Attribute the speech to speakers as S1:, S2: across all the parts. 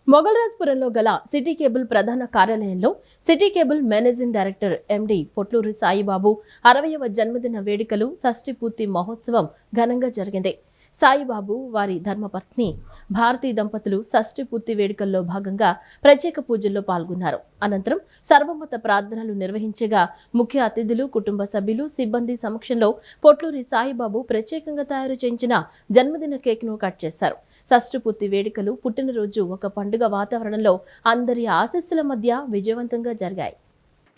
S1: మొగల్రాజ్పురంలో గల city cable ప్రధాన కార్యాలయంలో city cable managing director MD Potluri Saibabu 60వ జన్మదిన వేడుకలు షష్ఠి పూర్తి మహోత్సవం ఘనంగా జరిగింది. సాయిబాబు వారి ధర్మపత్ని భారతీ దంపతులు షష్ఠి పూర్తి వేడుకల్లో భాగంగా ప్రత్యేక పూజల్లో పాల్గొన్నారు. అనంతరం సర్వమత ప్రార్థనలు నిర్వహించగా ముఖ్య అతిథులు, కుటుంబ సభ్యులు, సిబ్బంది సమక్షంలో పొట్లూరి సాయిబాబు ప్రత్యేకంగా తయారు చేయించిన జన్మదిన కేక్ను కట్ చేశారు. షష్ఠి పూర్తి వేడుకలు పుట్టినరోజు ఒక పండుగ వాతావరణంలో అందరి ఆశీస్సుల మధ్య విజయవంతంగా జరిగాయి.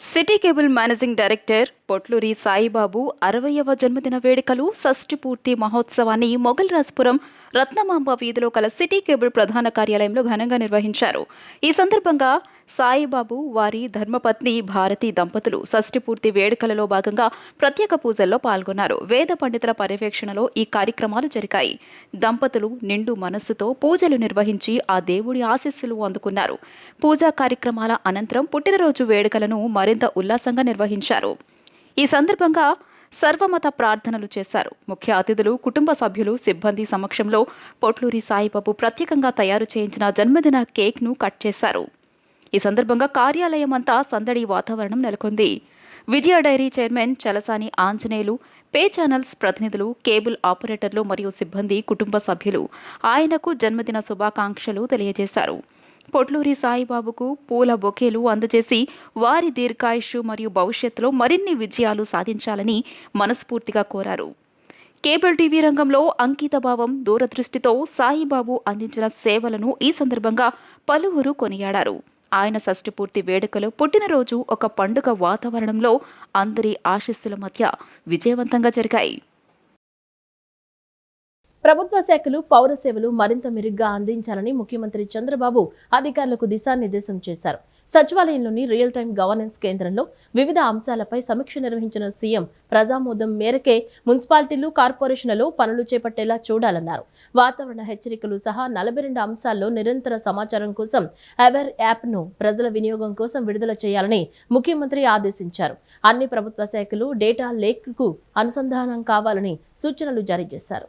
S2: City cable managing director Potluri Saibabu 60వ జన్మదిన వేడుకలు షష్ఠి పూర్తి మహోత్సవాన్ని మొగల్రాజ్పురం రత్నమాంబ వీధిలో కల సిటీ కేబుల్ ప్రధాన కార్యాలయంలో ఘనంగా నిర్వహించారు. ఈ సందర్భంగా సాయిబాబు వారి ధర్మపత్ని భారతీ దంపతులు షష్ఠి పూర్తి వేడుకలలో భాగంగా ప్రత్యేక పూజల్లో పాల్గొన్నారు. వేద పండితుల పర్యవేక్షణలో ఈ కార్యక్రమాలు జరిగాయి. దంపతులు నిండు మనస్సుతో పూజలు నిర్వహించి ఆ దేవుడి ఆశీస్సులు అందుకున్నారు. పూజా కార్యక్రమాల అనంతరం పుట్టినరోజు వేడుకలను మరింత ఉల్లాసంగా నిర్వహించారు. ఈ సందర్భంగా సర్వమత ప్రార్థనలు చేశారు. ముఖ్య అతిథులు, కుటుంబ సభ్యులు, సిబ్బంది సమక్షంలో పొట్లూరి సాయిబాబు ప్రత్యేకంగా తయారు చేయించిన జన్మదిన కేక్ను కట్ చేశారు. ఈ సందర్భంగా కార్యాలయం అంతా సందడి వాతావరణం నెలకొంది. Vijaya dairy chairman Chalasani Anjaneyulu, pay channels ప్రతినిధులు, కేబుల్ ఆపరేటర్లు మరియు సిబ్బంది, కుటుంబ సభ్యులు ఆయనకు జన్మదిన శుభాకాంక్షలు తెలియజేశారు. పొట్లూరి సాయిబాబుకు పూల బొకేలు అందజేసి వారి దీర్ఘాయుషు మరియు భవిష్యత్తులో మరిన్ని విజయాలు సాధించాలని మనస్ఫూర్తిగా కోరారు. కేబుల్ టీవీ రంగంలో అంకితభావం, దూరదృష్టితో సాయిబాబు అందించిన సేవలను ఈ సందర్భంగా పలువురు కొనియాడారు. ఆయన షష్ఠి పూర్తి వేడుకలు పుట్టినరోజు ఒక పండుగ వాతావరణంలో అందరి ఆశీస్సుల మధ్య విజయవంతంగా జరిగాయి.
S1: ప్రభుత్వ శాఖలు పౌర సేవలు మరింత మెరుగ్గా అందించాలని ముఖ్యమంత్రి చంద్రబాబు అధికారులకు దిశానిర్దేశం చేశారు. సచివాలయంలోని రియల్ టైం గవర్నెన్స్ కేంద్రంలో వివిధ అంశాలపై సమీక్ష నిర్వహించిన సీఎం ప్రజామోదం మేరకే మున్సిపాలిటీలు, కార్పొరేషన్లలో పనులు చేపట్టేలా చూడాలన్నారు. వాతావరణ హెచ్చరికలు సహా 42 అంశాల్లో నిరంతర సమాచారం కోసం అవేర్ యాప్ను ప్రజల వినియోగం కోసం విడుదల చేయాలని ముఖ్యమంత్రి ఆదేశించారు. అన్ని ప్రభుత్వ శాఖలు డేటా లేక్కు అనుసంధానం కావాలని సూచనలు జారీ చేశారు.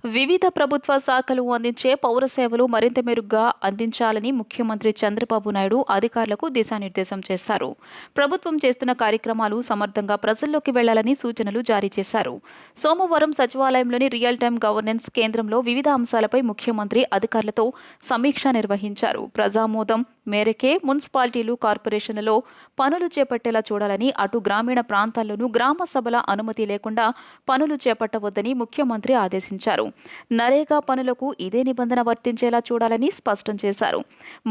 S2: వివిధ ప్రభుత్వ శాఖలు అందించే పౌర సేవలు మరింత మెరుగ్గా అందించాలని ముఖ్యమంత్రి చంద్రబాబు నాయుడు అధికారులకు దిశానిర్దేశం చేశారు. ప్రభుత్వం చేస్తున్న కార్యక్రమాలు సమర్థంగా ప్రజల్లోకి వెళ్లాలని సూచనలు జారీ చేశారు. సోమవారం సచివాలయంలోని రియల్ టైం గవర్నెన్స్ కేంద్రంలో వివిధ అంశాలపై ముఖ్యమంత్రి అధికారులతో సమీక్ష నిర్వహించారు. ప్రజామోదం మేరకే మున్సిపాలిటీలు, కార్పొరేషన్లలో పనులు చేపట్టేలా చూడాలని, అటు గ్రామీణ ప్రాంతాల్లోనూ గ్రామ సభల అనుమతి లేకుండా పనులు చేపట్టవద్దని ముఖ్యమంత్రి ఆదేశించారు. నరేగా పనులకు ఇదే నిబంధన వర్తించేలా చూడాలని స్పష్టం చేశారు.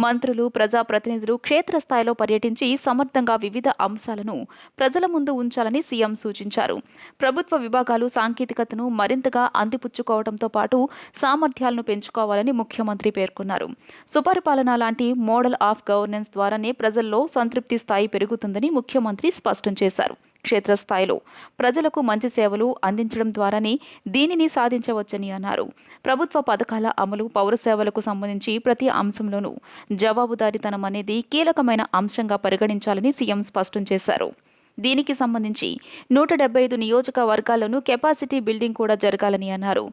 S2: మంత్రులు, ప్రజాప్రతినిధులు క్షేత్రస్థాయిలో పర్యటించి సమర్థంగా వివిధ అంశాలను ప్రజల ముందు ఉంచాలని సీఎం సూచించారు. ప్రభుత్వ విభాగాలు సాంకేతికతను మరింతగా అందిపుచ్చుకోవడంతో పాటు సామర్థ్యాలను పెంచుకోవాలని ముఖ్యమంత్రి పేర్కొన్నారు. సుపరిపాలన లాంటి మోడల్ ఆఫ్ గవర్నెన్స్ ద్వారానే ప్రజల్లో సంతృప్తి స్థాయి పెరుగుతుందని ముఖ్యమంత్రి స్పష్టం చేశారు. క్షేత్రస్థాయిలో ప్రజలకు మంచి సేవలు అందించడం ద్వారానే దీనిని సాధించవచ్చని అన్నారు. ప్రభుత్వ పథకాల అమలు, పౌర సేవలకు సంబంధించి ప్రతి అంశంలోనూ జవాబుదారీతనం అనేది కీలకమైన అంశంగా పరిగణించాలని సీఎం స్పష్టం చేశారు. దీనికి సంబంధించి 175 నియోజకవర్గాల్లోనూ కెపాసిటీ బిల్డింగ్ కూడా జరగాలని అన్నారు.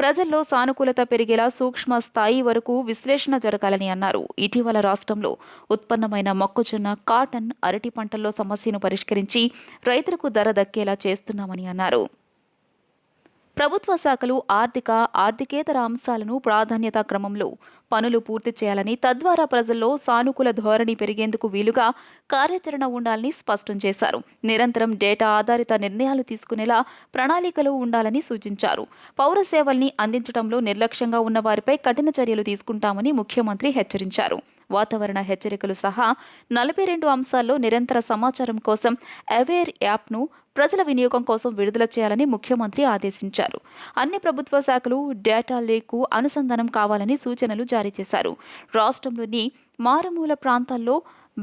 S2: ప్రజల్లో సానుకూలత పెరిగేలా సూక్ష్మ స్థాయి వరకు విశ్లేషణ జరగాలని అన్నారు. ఇటీవల రాష్ట్రంలో ఉత్పన్నమైన మొక్కజొన్న, కాటన్, అరటి పంటల్లో సమస్యను పరిష్కరించి రైతులకు ధర దక్కేలా చేస్తున్నామని అన్నారు. ప్రభుత్వ శాఖలు ఆర్థికేతర అంశాలను ప్రాధాన్యత క్రమంలో పనులు పూర్తి చేయాలని, తద్వారా ప్రజల్లో సానుకూల ధోరణి పెరిగేందుకు వీలుగా కార్యాచరణ ఉండాలని స్పష్టం చేశారు. నిరంతరం డేటా ఆధారిత నిర్ణయాలు తీసుకునేలా ప్రణాళికలు ఉండాలని సూచించారు. పౌర సేవల్ని అందించడంలో నిర్లక్ష్యంగా ఉన్న వారిపై కఠిన చర్యలు తీసుకుంటామని ముఖ్యమంత్రి హెచ్చరించారు. వాతావరణ హెచ్చరికలు సహా 42 అంశాల్లో నిరంతర సమాచారం కోసం అవేర్ యాప్ను ప్రజల వినియోగం కోసం విడుదల చేయాలని ముఖ్యమంత్రి ఆదేశించారు. అన్ని ప్రభుత్వ శాఖలు డేటా లేక్కు అనుసంధానం కావాలని సూచనలు జారీ చేశారు. రాష్ట్రంలోని మారుమూల ప్రాంతాల్లో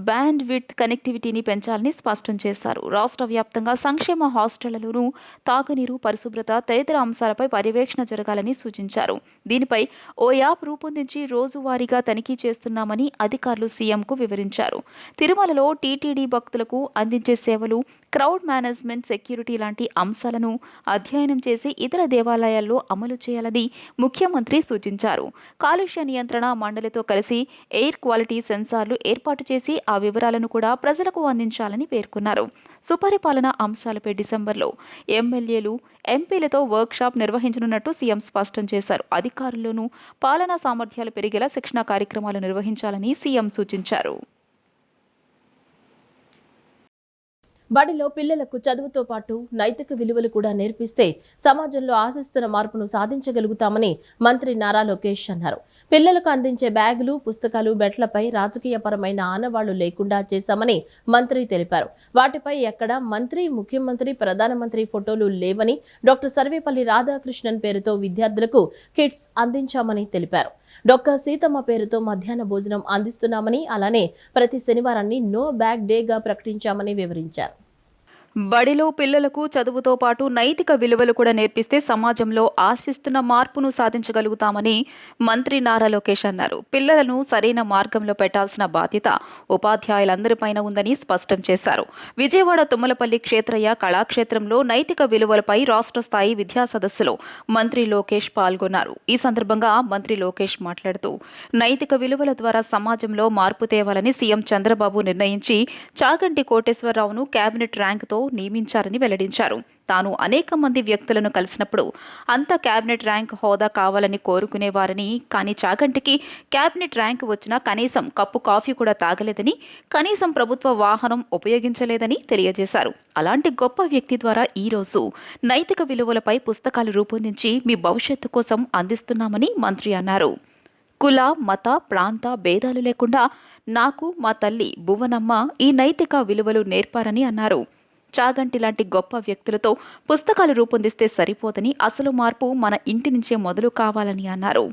S2: బ్యాండ్ విడ్త్ కనెక్టివిటీని పెంచాలని స్పష్టం చేశారు. రాష్ట్ర వ్యాప్తంగా సంక్షేమ హాస్టళ్లలోనూ తాగునీరు, పరిశుభ్రత తదితర అంశాలపై పర్యవేక్షణ జరగాలని సూచించారు. దీనిపై ఓ యాప్ రూపొందించి రోజువారీగా తనిఖీ చేస్తున్నామని అధికారులు సీఎంకు వివరించారు. తిరుమలలో టీటీడీ భక్తులకు అందించే సేవలు క్రౌడ్ మేనేజ్మెంట్, సెక్యూరిటీ లాంటి అంశాలను అధ్యయనం చేసి ఇతర దేవాలయాల్లో అమలు చేయాలని ముఖ్యమంత్రి సూచించారు. కాలుష్య నియంత్రణ మండలితో కలిసి ఎయిర్ క్వాలిటీ సెన్సార్లు ఏర్పాటు చేసి ఆ వివరాలను కూడా ప్రజలకు అందించాలని పేర్కొన్నారు. సుపరిపాలన అంశాలపై డిసెంబర్లో ఎమ్మెల్యేలు, ఎంపీలతో వర్క్షాప్ నిర్వహించనున్నట్టు సీఎం స్పష్టం చేశారు. అధికారుల్లోనూ పాలనా సామర్థ్యాలు పెరిగేలా శిక్షణా కార్యక్రమాలు నిర్వహించాలని సీఎం సూచించారు.
S1: బడిలో పిల్లలకు చదువుతో పాటు నైతిక విలువలు కూడా నేర్పిస్తే సమాజంలో ఆశిస్తున్న మార్పును సాధించగలుగుతామని మంత్రి నారా లోకేష్ అన్నారు. పిల్లలకు అందించే బ్యాగులు, పుస్తకాలు, బెట్లపై రాజకీయపరమైన ఆనవాళ్లు లేకుండా చేశామని మంత్రి తెలిపారు. వాటిపై ఎక్కడ మంత్రి, ముఖ్యమంత్రి, ప్రధానమంత్రి ఫోటోలు లేవని, డాక్టర్ సర్వేపల్లి రాధాకృష్ణన్ పేరుతో విద్యార్థులకు కిట్స్ అందించామని తెలిపారు. డొక్కా సీతమ్మ పేరుతో మధ్యాహ్న భోజనం అందిస్తున్నామని, అలానే ప్రతి శనివారాన్ని నో బ్యాగ్ డేగా ప్రకటించామని వివరించారు.
S2: బడిలో పిల్లలకు చదువుతో పాటు నైతిక విలువలు కూడా నేర్పిస్తే సమాజంలో ఆశిస్తున్న మార్పును సాధించగలుగుతామని మంత్రి నారా లోకేష్ అన్నారు. పిల్లలను సరైన మార్గంలో పెట్టాల్సిన బాధ్యత ఉపాధ్యాయులందరిపైన ఉందని స్పష్టం చేశారు. విజయవాడ తుమ్మలపల్లి క్షేత్రయ్య కళాక్షేత్రంలో నైతిక విలువలపై రాష్ట్ర స్థాయి విద్యా సదస్సులో మంత్రి లోకేష్ పాల్గొన్నారు. ఈ సందర్భంగా మంత్రి లోకేష్ మాట్లాడుతూ నైతిక విలువల ద్వారా సమాజంలో మార్పు తేవాలని సీఎం చంద్రబాబు నిర్ణయించి చాగంటి కోటేశ్వరరావును కేబినెట్ ర్యాంకుతో నియమించారని వెల్లడించారు. తాను అనేక మంది వ్యక్తులను కలిసినప్పుడు అంత కేబినెట్ ర్యాంక్ హోదా కావాలని కోరుకునేవారని, కానీ చాగంటికి కేబినెట్ ర్యాంక్ వచ్చినా కనీసం కప్పు కాఫీ కూడా తాగలేదని, కనీసం ప్రభుత్వ వాహనం ఉపయోగించలేదని తెలియజేశారు. అలాంటి గొప్ప వ్యక్తి ద్వారా ఈరోజు నైతిక విలువలపై పుస్తకాలు రూపొందించి మీ భవిష్యత్తు కోసం అందిస్తున్నామని మంత్రి అన్నారు. కుల, మత, ప్రాంత భేదాలు లేకుండా నాకు మా తల్లి భువనమ్మ ఈ నైతిక విలువలు నేర్పారని అన్నారు. చాగంటి లాంటి గొప్ప వ్యక్తులతో పుస్తకాలు రూపొందిస్తే సరిపోదని, అసలు మార్పు మన ఇంటి నుంచే మొదలు కావాలని అన్నారు.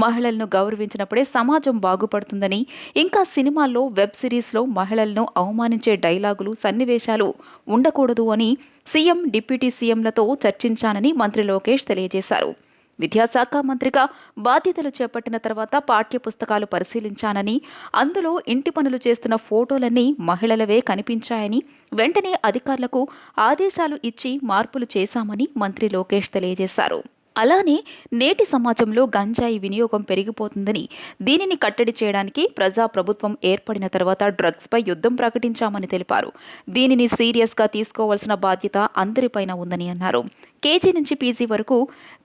S2: మహిళలను గౌరవించినప్పుడే సమాజం బాగుపడుతుందని, ఇంకా సినిమాల్లో, వెబ్ సిరీస్లో మహిళలను అవమానించే డైలాగులు, సన్నివేశాలు ఉండకూడదు అని సీఎం, డిప్యూటీ సీఎంలతో చర్చించానని మంత్రి లోకేష్ తెలియజేశారు. విద్యాశాఖ మంత్రిగా బాధ్యతలు చేపట్టిన తర్వాత పాఠ్య పుస్తకాలు పరిశీలించానని, అందులో ఇంటి పనులు చేస్తున్న ఫోటోలన్నీ మహిళలవే కనిపించాయని, వెంటనే అధికారులకు ఆదేశాలు ఇచ్చి మార్పులు చేశామని మంత్రి లోకేష్ తెలియజేశారు. అలానే నేటి సమాజంలో గంజాయి వినియోగం పెరిగిపోతుందని, దీనిని కట్టడి చేయడానికి ప్రజాప్రభుత్వం ఏర్పడిన తర్వాత డ్రగ్స్పై యుద్ధం ప్రకటించామని తెలిపారు. దీనిని సీరియస్గా తీసుకోవాల్సిన బాధ్యత అందరిపైన ఉందని అన్నారు. కేజీ నుంచి పీజీ వరకు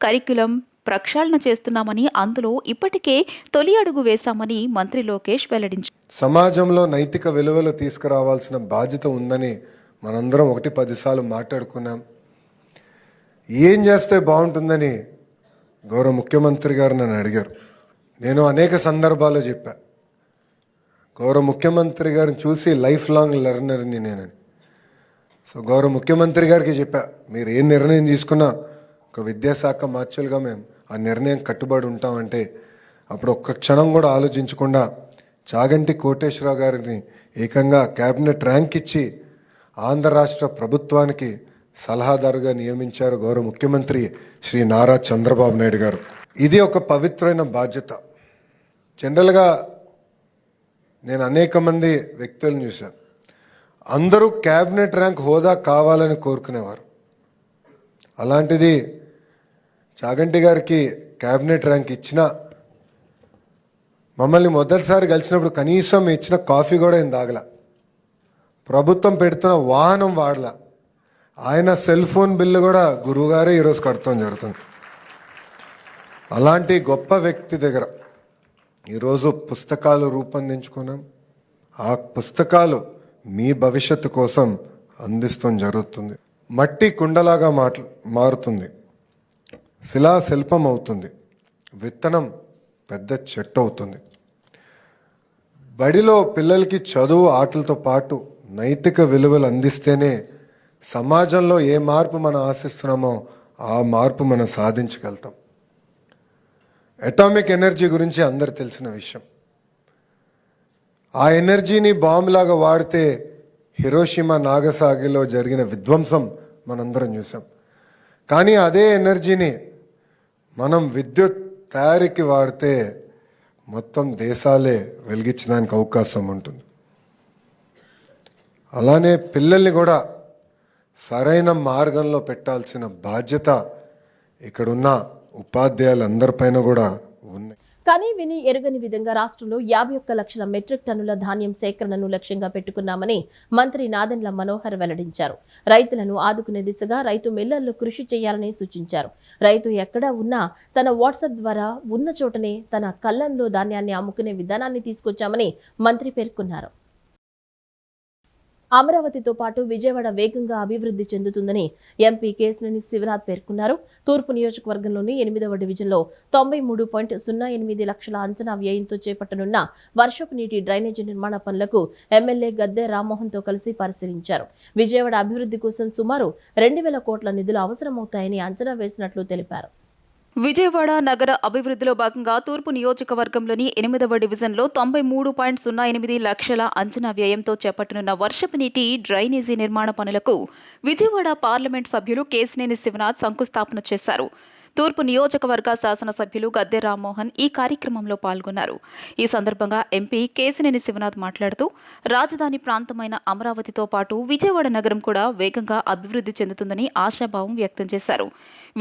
S2: కరిక్యులం ప్రక్షాళన చేస్తున్నామని, అందులో ఇప్పటికే తొలి అడుగు వేశామని మంత్రి లోకేష్ వెల్లడించారు.
S3: సమాజంలో నైతిక విలువలు తీసుకురావాల్సిన బాధ్యత ఉందని మనందరం 1-10 సార్లు మాట్లాడుకున్నాం. ఏం చేస్తే బాగుంటుందని గౌరవ ముఖ్యమంత్రి గారు నన్ను అడిగారు. నేను అనేక సందర్భాల్లో చెప్పా, గౌరవ ముఖ్యమంత్రి గారిని చూసి లైఫ్ లాంగ్ లెర్నర్ని నేనని. సో గౌరవ ముఖ్యమంత్రి గారికి చెప్పా, మీరు ఏ నిర్ణయం తీసుకున్నా ఒక విద్యాశాఖ మార్చులుగా మేము ఆ నిర్ణయం కట్టుబడి ఉంటామంటే, అప్పుడు ఒక్క క్షణం కూడా ఆలోచించకుండా చాగంటి కోటేశ్వరరావు గారిని ఏకంగా క్యాబినెట్ ర్యాంక్ ఇచ్చి ఆంధ్ర రాష్ట్ర ప్రభుత్వానికి సలహాదారుగా నియమించారు గౌరవ ముఖ్యమంత్రి శ్రీ నారా చంద్రబాబు నాయుడు గారు. ఇది ఒక పవిత్రమైన బాధ్యత. జనరల్గా నేను అనేక మంది వ్యక్తులను చూశాను, అందరూ క్యాబినెట్ ర్యాంక్ హోదా కావాలని కోరుకునేవారు. అలాంటిది చాగంటి గారికి క్యాబినెట్ ర్యాంక్ ఇచ్చినా మమ్మల్ని మొదటిసారి కలిసినప్పుడు కనీసం ఇచ్చిన కాఫీ కూడా ఏం తాగల, ప్రభుత్వం పెడుతున్న వాహనం వాడలా, ఆయన సెల్ ఫోన్ బిల్లు కూడా గురువుగారే ఈరోజు కడతాం జరుగుతుంది. అలాంటి గొప్ప వ్యక్తి దగ్గర ఈరోజు పుస్తకాలు రూపొందించుకున్నాం. ఆ పుస్తకాలు మీ భవిష్యత్తు కోసం అందిస్తాం జరుగుతుంది. మట్టి కుండలాగా మారుతుంది, శిలా శిల్పం అవుతుంది, విత్తనం పెద్ద చెట్టు అవుతుంది. బడిలో పిల్లలకి చదువు, ఆటలతో పాటు నైతిక విలువలు అందిస్తేనే సమాజంలో ఏ మార్పు మనం ఆశిస్తున్నామో ఆ మార్పు మనం సాధించగలుగుతాం. అటామిక్ ఎనర్జీ గురించి అందరు తెలిసిన విషయం. ఆ ఎనర్జీని బాంబులాగా వాడితే హిరోషిమా, నాగసాగిలో జరిగిన విధ్వంసం మనందరం చూసాం. కానీ అదే ఎనర్జీని మనం విద్యుత్ తయారీకి వాడితే మొత్తం దేశాలే వెలిగించడానికి అవకాశం ఉంటుంది. అలానే పిల్లల్ని కూడా సరైన మార్గంలో పెట్టాల్సిన బాధ్యత ఇక్కడున్న ఉపాధ్యాయులందరిపైన కూడా ఉంది.
S1: కానీ విని ఎరుగని విధంగా రాష్ట్రంలో 51 లక్షల మెట్రిక్ టన్నుల ధాన్యం సేకరణను లక్ష్యంగా పెట్టుకున్నామని మంత్రి నాదెండ్ల మనోహర్ వెల్లడించారు. రైతులను ఆదుకునే దిశగా రైతు మిల్లర్లు కృషి చేయాలని సూచించారు. రైతు ఎక్కడ ఉన్నా తన వాట్సాప్ ద్వారా ఉన్న చోటనే తన కళ్లంలో ధాన్యాన్ని అమ్ముకునే విధానాన్ని తీసుకొచ్చామని మంత్రి పేర్కొన్నారు. అమరావతితో పాటు విజయవాడ వేగంగా అభివృద్ధి చెందుతుందని ఎంపీ కేశినేని శివనాథ్ పేర్కొన్నారు. తూర్పు నియోజకవర్గంలోని 8వ డివిజన్లో 93.08 లక్షల అంచనా వ్యయంతో చేపట్టనున్న వర్షపు నీటి డ్రైనేజీ నిర్మాణ పనులకు ఎమ్మెల్యే గద్దె రామ్మోహన్తో కలిసి పరిశీలించారు. విజయవాడ అభివృద్ధి కోసం సుమారు 2,000 కోట్ల నిధులు అవసరమవుతాయని అంచనా వేసినట్లు తెలిపారు.
S2: విజయవాడ నగర అభివృద్ధిలో భాగంగా తూర్పు నియోజకవర్గంలోని 8వ డివిజన్లో 93.08 లక్షల అంచనా వ్యయంతో చేపట్టనున్న వర్షపు నీటి డ్రైనేజీ నిర్మాణ పనులకు విజయవాడ పార్లమెంట్ సభ్యులు కేశినేని శివనాథ్ శంకుస్థాపన చేశారు. తూర్పు నియోజకవర్గ శాసనసభ్యులు గద్దె రామ్మోహన్ ఈ కార్యక్రమంలో పాల్గొన్నారు. ఈ సందర్భంగా ఎంపీ కేశినేని శివనాథ్ మాట్లాడుతూ రాజధాని ప్రాంతమైన అమరావతితో పాటు విజయవాడ నగరం కూడా వేగంగా అభివృద్ధి చెందుతుందని ఆశాభావం వ్యక్తం చేశారు.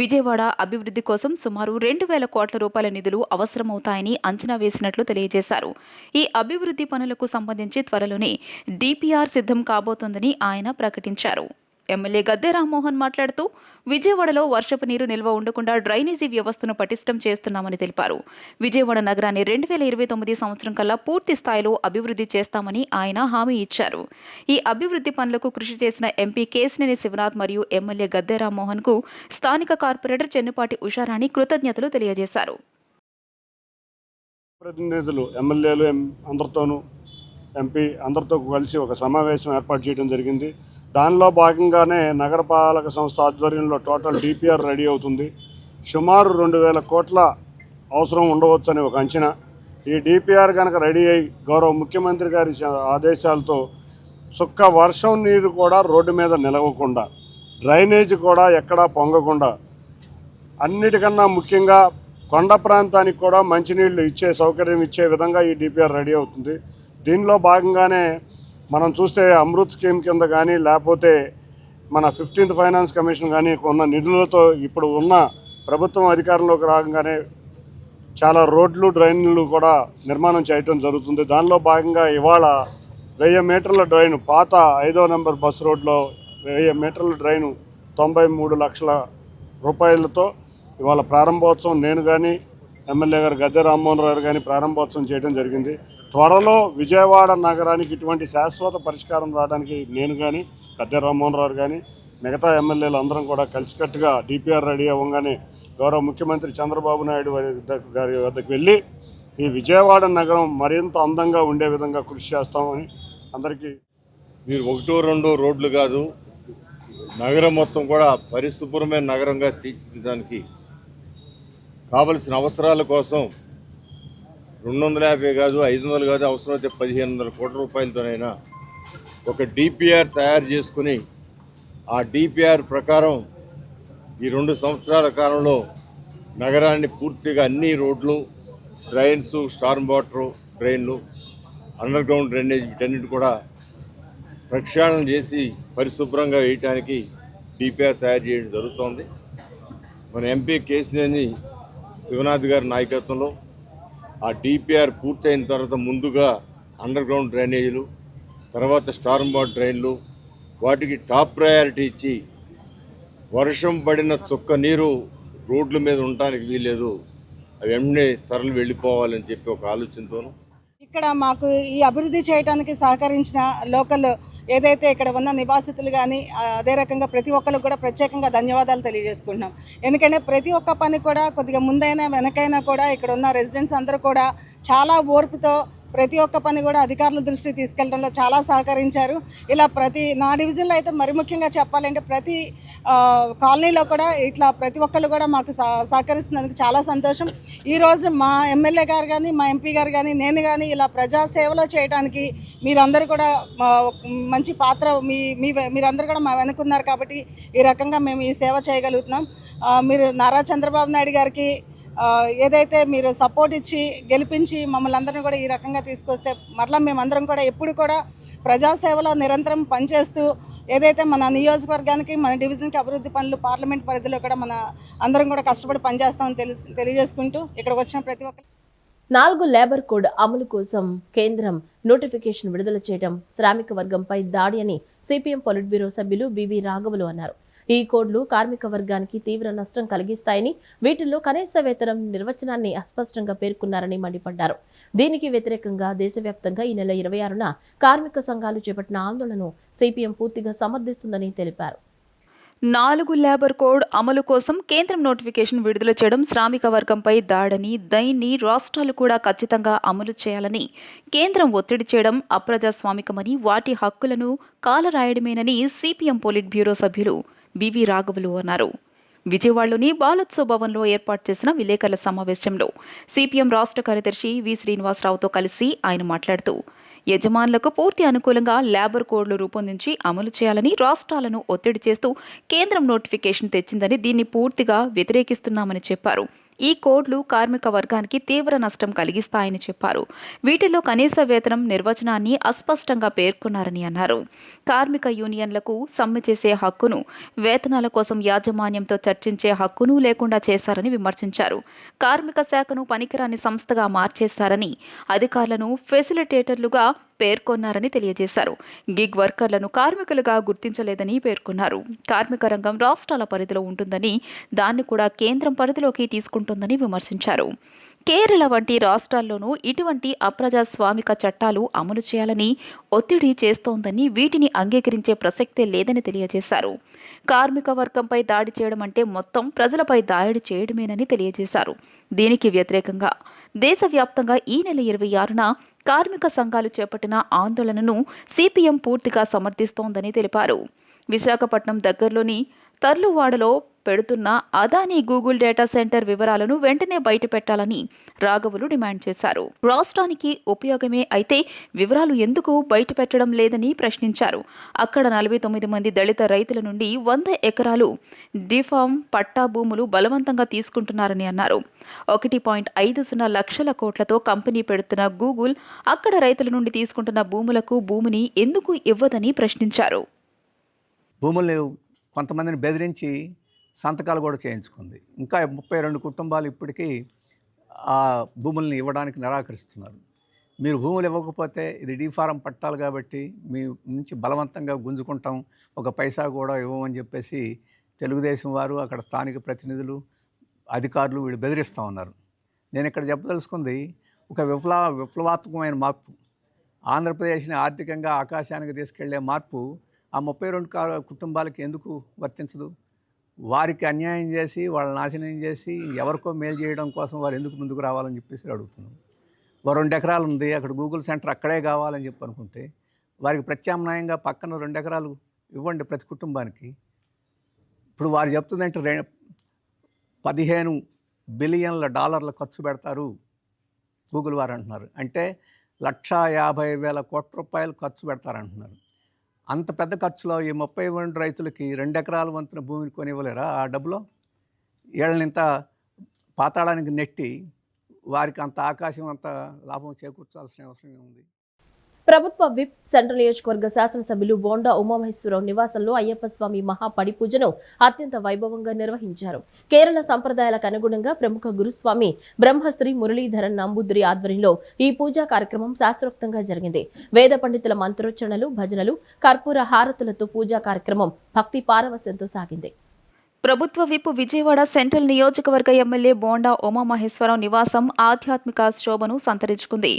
S2: విజయవాడ అభివృద్ధి కోసం సుమారు 2,000 కోట్ల రూపాయల నిధులు అవసరమవుతాయని అంచనా వేసినట్లు తెలియజేశారు. ఈ అభివృద్ధి పనులకు సంబంధించి త్వరలోనే డిపిఆర్ సిద్ధం కాబోతోందని ఆయన ప్రకటించారు. ఎమ్మెల్యే గద్దె రామ్మోహన్ మాట్లాడుతూ విజయవాడలో వర్షపు నీరు నిల్వ ఉండకుండా డ్రైనేజీ వ్యవస్థను పటిష్టం చేస్తున్నామని తెలిపారు. విజయవాడ నగరాన్ని 2029 సంవత్సరం కల్లా పూర్తి స్థాయిలో అభివృద్ధి చేస్తామని ఆయన హామీ ఇచ్చారు. ఈ అభివృద్ధి పనులకు కృషి చేసిన ఎంపీ కేశినేని శివనాథ్ మరియు ఎమ్మెల్యే గద్దె రామ్మోహన్ కు స్థానిక కార్పొరేటర్ చెన్నుపాటి ఉషారాణి కృతజ్ఞతలు తెలియజేశారు.
S4: ప్రతినిధులు ఎమ్మెల్యేలు అందరితోనూ ఎంపీ అందరితో కలిసి ఒక సమావేశం ఏర్పాటు చేయడం జరిగింది. దానిలో భాగంగానే నగరపాలక సంస్థ ఆధ్వర్యంలో టోటల్ డిపిఆర్ రెడీ అవుతుంది. సుమారు 2,000 కోట్ల అవసరం ఉండవచ్చని ఒక అంచనా. ఈ డిపిఆర్ కనుక రెడీ అయి గౌరవ ముఖ్యమంత్రి గారి ఆదేశాలతో చుక్క వర్షం నీరు కూడా రోడ్డు మీద నిలవకుండా, డ్రైనేజ్ కూడా ఎక్కడా పొంగకుండా, అన్నిటికన్నా ముఖ్యంగా కొండ ప్రాంతానికి కూడా మంచినీళ్ళు ఇచ్చే సౌకర్యం ఇచ్చే విధంగా ఈ డిపిఆర్ రెడీ అవుతుంది. దీనిలో భాగంగానే మనం చూస్తే అమృత్ స్కీమ్ కింద కానీ లేకపోతే మన 15th ఫైనాన్స్ కమిషన్ కానీ ఉన్న నిధులతో ఇప్పుడు ఉన్న ప్రభుత్వం అధికారంలోకి రాగానే చాలా రోడ్లు డ్రైన్లు కూడా నిర్మాణం చేయటం జరుగుతుంది. దానిలో భాగంగా ఇవాళ 1000 మీటర్ల డ్రైన్ పాత 5వ నెంబర్ బస్ రోడ్లో 1000 మీటర్ల డ్రైను 93 లక్షల రూపాయలతో ఇవాళ ప్రారంభోత్సవం నేను కానీ ఎమ్మెల్యే గారు గద్దె రామ్మోహన్ రావు కానీ ప్రారంభోత్సవం చేయడం జరిగింది. త్వరలో విజయవాడ నగరానికి ఇటువంటి శాశ్వత పరిష్కారం రావడానికి నేను కానీ గద్దె రామ్మోహన్ రావు కానీ మిగతా ఎమ్మెల్యేలు అందరం కూడా కలిసికట్టుగా డిపిఆర్ రెడీ అవ్వగానే గౌరవ ముఖ్యమంత్రి చంద్రబాబు నాయుడు గారి వద్దకు వెళ్ళి ఈ విజయవాడ నగరం మరింత అందంగా ఉండే విధంగా కృషి చేస్తామని అందరికీ.
S5: మీరు 1-2 రోడ్లు కాదు, నగరం మొత్తం కూడా పరిశుభ్రమైన నగరంగా తీర్చిదిద్దడానికి కావలసిన అవసరాల కోసం 250 కాదు, 500 కాదు, అవసరమైతే 1,500 కోట్ల రూపాయలతోనైనా ఒక డిపిఆర్ తయారు చేసుకుని ఆ డిపిఆర్ ప్రకారం ఈ 2 సంవత్సరాల కాలంలో నగరాన్ని పూర్తిగా అన్ని రోడ్లు, డ్రైన్స్, స్టార్మ్ వాటర్ డ్రైన్లు, అండర్ గ్రౌండ్ డ్రైనేజ్ వీటన్నిటి కూడా ప్రక్షాళన చేసి పరిశుభ్రంగా వేయటానికి డిపిఆర్ తయారు చేయడం జరుగుతోంది. మన ఎంపీ కేశినేని శివనాథ్ గారి నాయకత్వంలో ఆ డిపిఆర్ పూర్తయిన తర్వాత ముందుగా అండర్ గ్రౌండ్ డ్రైనేజీలు, తర్వాత స్టార్మ్ వాటర్ డ్రైన్లు, వాటికి టాప్ ప్రయారిటీ ఇచ్చి వర్షం పడిన చుక్క నీరు రోడ్ల మీద ఉండటానికి వీల్లేదు, అవి వెంటనే తరలి వెళ్ళిపోవాలని చెప్పి ఒక ఆలోచనతోను
S6: ఇక్కడ మాకు ఈ అభివృద్ధి చేయడానికి సహకరించిన లోకల్ ఏదైతే ఇక్కడ ఉన్న నివాసితులు కానీ అదే రకంగా ప్రతి ఒక్కరికి కూడా ప్రత్యేకంగా ధన్యవాదాలు తెలియజేసుకుంటున్నాం. ఎందుకంటే ప్రతి ఒక్క పని కూడా కొద్దిగా ముందైనా వెనకైనా కూడా ఇక్కడ ఉన్న రెసిడెంట్స్ అందరూ కూడా చాలా ఓర్పుతో ప్రతి ఒక్క పని కూడా అధికారుల దృష్టికి తీసుకెళ్లడంలో చాలా సహకరించారు. ఇలా నా డివిజన్లో అయితే మరి ముఖ్యంగా చెప్పాలంటే ప్రతి కాలనీలో కూడా ఇట్లా ప్రతి ఒక్కరు కూడా మాకు సహకరిస్తున్నందుకు చాలా సంతోషం. ఈరోజు మా ఎమ్మెల్యే గారు కానీ మా ఎంపీ గారు కానీ నేను కానీ ఇలా ప్రజాసేవలో చేయడానికి మీరందరూ కూడా మంచి పాత్ర మీరందరూ కూడా మా వెనుకున్నారు కాబట్టి ఈ రకంగా మేము ఈ సేవ చేయగలుగుతున్నాం. మీరు నారా చంద్రబాబు నాయుడు గారికి ఏదైతే మీరు సపోర్ట్ ఇచ్చి గెలిపించి మమ్మల్ని అందరినీ కూడా ఈ రకంగా తీసుకొస్తే మరలా మేమందరం కూడా ఎప్పుడు కూడా ప్రజాసేవలో నిరంతరం పనిచేస్తూ ఏదైతే మన నియోజకవర్గానికి మన డివిజన్కి అభివృద్ధి పనులు పార్లమెంట్ పరిధిలో కూడా మన అందరం కూడా కష్టపడి పనిచేస్తామని తెలియజేసుకుంటూ ఇక్కడికి వచ్చిన ప్రతి ఒక్కరు
S1: 4 లేబర్ కోడ్ అమలు కోసం కేంద్రం నోటిఫికేషన్ విడుదల చేయడం శ్రామిక వర్గంపై దాడి అని సిపిఎం పొలిట్ బ్యూరో సభ్యులు బివి రాఘవులు అన్నారు. ఈ కోడ్లు కార్మిక వర్గానికి తీవ్ర నష్టం కలిగిస్తాయని, వీటిల్లో కనీస వేతనం నిర్వచనాన్ని అస్పష్టంగా పేర్కొన్నారని మండిపడ్డారు. దీనికి వ్యతిరేకంగా దేశవ్యాప్తంగా ఈ నెల 26న కార్మిక సంఘాలు చేపట్టిన ఆందోళనను సిపిఎం పూర్తిగా సమర్థిస్తుందని తెలిపారు.
S2: 4 లేబర్ కోడ్ అమలు కోసం కేంద్రం నోటిఫికేషన్ విడుదల చేయడం శ్రామిక వర్గంపై దాడని, దీన్ని రాష్ట్రాలు కూడా ఖచ్చితంగా అమలు చేయాలని కేంద్రం ఒత్తిడి చేయడం అప్రజాస్వామికమని, వాటి హక్కులను కాలరాయడమేనని సిపిఎం పొలిట్ బ్యూరో సభ్యులు బివి రాఘవులు అన్నారు. విజయవాడలోని బాలోత్సవ భవన్లో ఏర్పాటు చేసిన విలేకరుల సమావేశంలో సిపిఎం రాష్ట్ర కార్యదర్శి వి శ్రీనివాసరావుతో కలిసి ఆయన మాట్లాడుతూ, యజమానులకు పూర్తి అనుకూలంగా లేబర్ కోడ్లు రూపొందించి అమలు చేయాలని రాష్ట్రాలను ఒత్తిడి చేస్తూ కేంద్రం నోటిఫికేషన్ తెచ్చిందని, దీన్ని పూర్తిగా వ్యతిరేకిస్తున్నామని చెప్పారు. ఈ కోడ్లు కార్మిక వర్గానికి తీవ్ర నష్టం కలిగిస్తాయని చెప్పారు. వీటిలో కనీస వేతనం నిర్వచనాన్ని అస్పష్టంగా పేర్కొన్నారని అన్నారు. కార్మిక యూనియన్లకు సమ్మె చేసే హక్కును, వేతనాల కోసం యాజమాన్యంతో చర్చించే హక్కును లేకుండా చేశారని విమర్శించారు. కార్మిక శాఖను పనికిరాని సంస్థగా మార్చేశారని, అధికారులను ఫెసిలిటేటర్లుగా పేర్కొన్నారని తెలియజేశారు. గిగ్ వర్కర్లను కార్మికులుగా గుర్తించలేదని పేర్కొన్నారు. కార్మిక రంగం రాష్ట్రాల పరిధిలో ఉంటుందని, దాన్ని కూడా కేంద్రం పరిధిలోకి తీసుకుంటుందని విమర్శించారు. కేరళ వంటి రాష్ట్రాల్లోనూ ఇటువంటి అప్రజాస్వామిక చట్టాలు అమలు చేయాలని ఒత్తిడి చేస్తోందని, వీటిని అంగీకరించే ప్రసక్తే లేదని తెలియజేశారు. కార్మిక వర్గంపై దాడి చేయడం అంటే మొత్తం ప్రజలపై దాడి చేయడమేనని తెలియజేశారు. దీనికి వ్యతిరేకంగా దేశవ్యాప్తంగా ఈ నెల 26న కార్మిక సంఘాలు చేపట్టిన ఆందోళనను సిపిఎం పూర్తిగా సమర్థిస్తోందని తెలిపారు. విశాఖపట్నం దగ్గరలోని తర్లువాడలో పెడుతున్న అదానీ గూగుల్ డేటా సెంటర్ వివరాలను వెంటనే బయటపెట్టాలని రాఘవులు డిమాండ్ చేశారు. రాష్ట్రానికి ఉపయోగమే అయితే వివరాలు ఎందుకు బయటపెట్టడం లేదని ప్రశ్నించారు. అక్కడ 49 మంది దళిత రైతుల నుండి 100 ఎకరాలు డిఫామ్ పట్టా భూములు బలవంతంగా తీసుకుంటున్నారని అన్నారు. 1.50 లక్షల కోట్లతో కంపెనీ పెడుతున్న గూగుల్ అక్కడ రైతుల నుండి తీసుకుంటున్న భూమిని ఎందుకు ఇవ్వదని ప్రశ్నించారు.
S7: భూములు కొంతమందిని బెదిరించి సంతకాలు కూడా చేయించుకుంది. ఇంకా 32 కుటుంబాలు ఇప్పటికీ ఆ భూముల్ని ఇవ్వడానికి నిరాకరిస్తున్నారు. మీరు భూములు ఇవ్వకపోతే ఇది డీఫారం పట్టాలి కాబట్టి మీ నుంచి బలవంతంగా గుంజుకుంటాం, ఒక పైసా కూడా ఇవ్వమని చెప్పేసి తెలుగుదేశం వారు, అక్కడ స్థానిక ప్రతినిధులు, అధికారులు వీళ్ళు బెదిరిస్తూ ఉన్నారు. నేను ఇక్కడ చెప్పదలుచుకుంది ఒక విప్లవాత్మకమైన మార్పు, ఆంధ్రప్రదేశ్ని ఆర్థికంగా ఆకాశానికి తీసుకెళ్లే మార్పు ఆ 32 కుటుంబాలకి ఎందుకు వర్తించదు? వారికి అన్యాయం చేసి, వాళ్ళని నాశనం చేసి, ఎవరికో మేలు చేయడం కోసం వారు ఎందుకు ముందుకు రావాలని చెప్పేసి అడుగుతున్నాం. 2 ఎకరాలు ఉంది, అక్కడ గూగుల్ సెంటర్ అక్కడే కావాలని చెప్పి అనుకుంటే వారికి ప్రత్యామ్నాయంగా పక్కన 2 ఎకరాలు ఇవ్వండి ప్రతి కుటుంబానికి. ఇప్పుడు వారు చెప్తుందంటే $15 బిలియన్ల ఖర్చు పెడతారు గూగుల్ వారు అంటున్నారు. అంటే 1,50,000 కోట్ల రూపాయలు ఖర్చు పెడతారంటున్నారు. అంత పెద్ద ఖర్చులో ఈ 32 రైతులకి 2 ఎకరాల వంతున భూమిని కొనివ్వలేరా? ఆ డబ్బులో వీళ్ళనింత పాతాళానికి నెట్టి వారికి అంత ఆకాశం అంత లాభం చేకూర్చాల్సిన అవసరం ఉంది.
S1: ప్రభుత్వ విప్ సెంట్రల్ నియోజకవర్గ శాసనసభ్యులు బోండా ఉమామహేశ్వరరావు నివాసంలో అయ్యప్ప స్వామి మహాపడి పూజను అత్యంత వైభవంగా నిర్వహించారు. కేరళ సంప్రదాయాలకు అనుగుణంగా ప్రముఖ గురుస్వామి బ్రహ్మశ్రీ మురళీధరన్ నంబూద్రి ఆధ్వర్యంలో ఈ పూజా కార్యక్రమం శాస్త్రోక్తంగా జరిగింది. వేద పండితుల మంత్రోచ్చరణలు, భజనలు, కర్పూర హారతులతో పూజా కార్యక్రమం భక్తి పారవస్యంతో సాగింది.
S2: ప్రభుత్వ విప్ విజయవాడ సెంట్రల్ నియోజకవర్గ ఎమ్మెల్యే బోండా ఉమామహేశ్వరరావు నివాసం ఆధ్యాత్మిక శోభను సంతరించుకుంది.